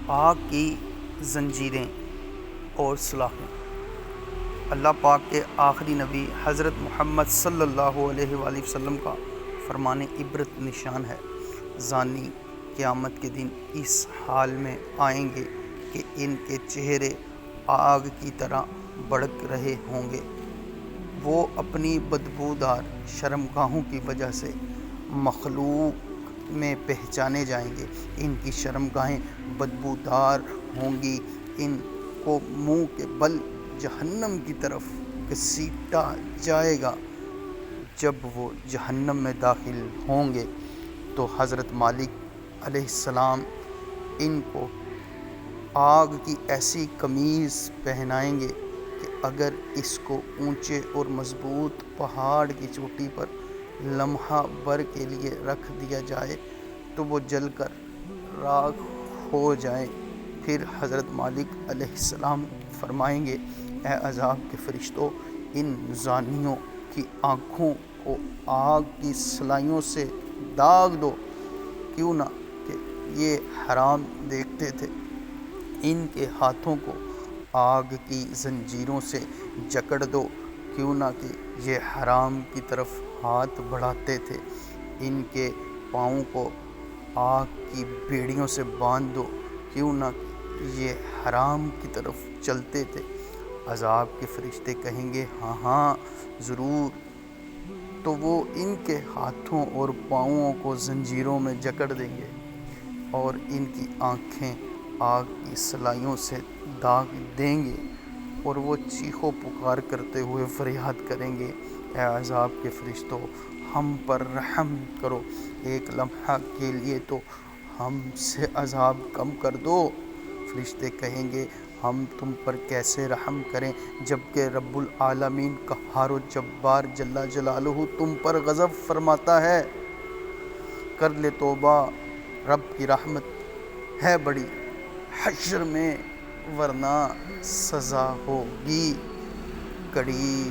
آگ کی زنجیریں اور سلاخیں۔ اللہ پاک کے آخری نبی حضرت محمد صلی اللہ علیہ وآلہ وسلم کا فرمان عبرت نشان ہے۔ زانی قیامت کے دن اس حال میں آئیں گے کہ ان کے چہرے آگ کی طرح بھڑک رہے ہوں گے۔ وہ اپنی بدبودار شرمگاہوں کی وجہ سے مخلوق میں پہچانے جائیں گے۔ ان کی شرمگاہیں بدبودار ہوں گی، ان کو منہ کے بل جہنم کی طرف گھسیٹا جائے گا۔ جب وہ جہنم میں داخل ہوں گے تو حضرت مالک علیہ السلام ان کو آگ کی ایسی قمیض پہنائیں گے کہ اگر اس کو اونچے اور مضبوط پہاڑ کی چوٹی پر لمحہ بھر کے لیے رکھ دیا جائے تو وہ جل کر راکھ ہو جائے۔ پھر حضرت مالک علیہ السلام فرمائیں گے، اے عذاب کے فرشتوں، ان زانیوں کی آنکھوں کو آگ کی سلائیوں سے داغ دو، کیوں نہ کہ یہ حرام دیکھتے تھے۔ ان کے ہاتھوں کو آگ کی زنجیروں سے جکڑ دو، کیوں نہ کہ یہ حرام کی طرف ہاتھ بڑھاتے تھے۔ ان کے پاؤں کو آگ کی بیڑیوں سے باندھ دو، کیوں نہ کہ یہ حرام کی طرف چلتے تھے۔ عذاب کے فرشتے کہیں گے، ہاں ہاں ضرور۔ تو وہ ان کے ہاتھوں اور پاؤں کو زنجیروں میں جکڑ دیں گے اور ان کی آنکھیں آگ کی سلائیوں سے داغ دیں گے، اور وہ چیخ و پکار کرتے ہوئے فریاد کریں گے، اے عذاب کے فرشتوں، ہم پر رحم کرو، ایک لمحہ کے لیے تو ہم سے عذاب کم کر دو۔ فرشتے کہیں گے، ہم تم پر کیسے رحم کریں جبکہ رب العالمین قہار و جبار جل جلالہ تم پر غضب فرماتا ہے۔ کر لے توبہ، رب کی رحمت ہے بڑی حشر میں، ورنہ سزا ہوگی کڑی۔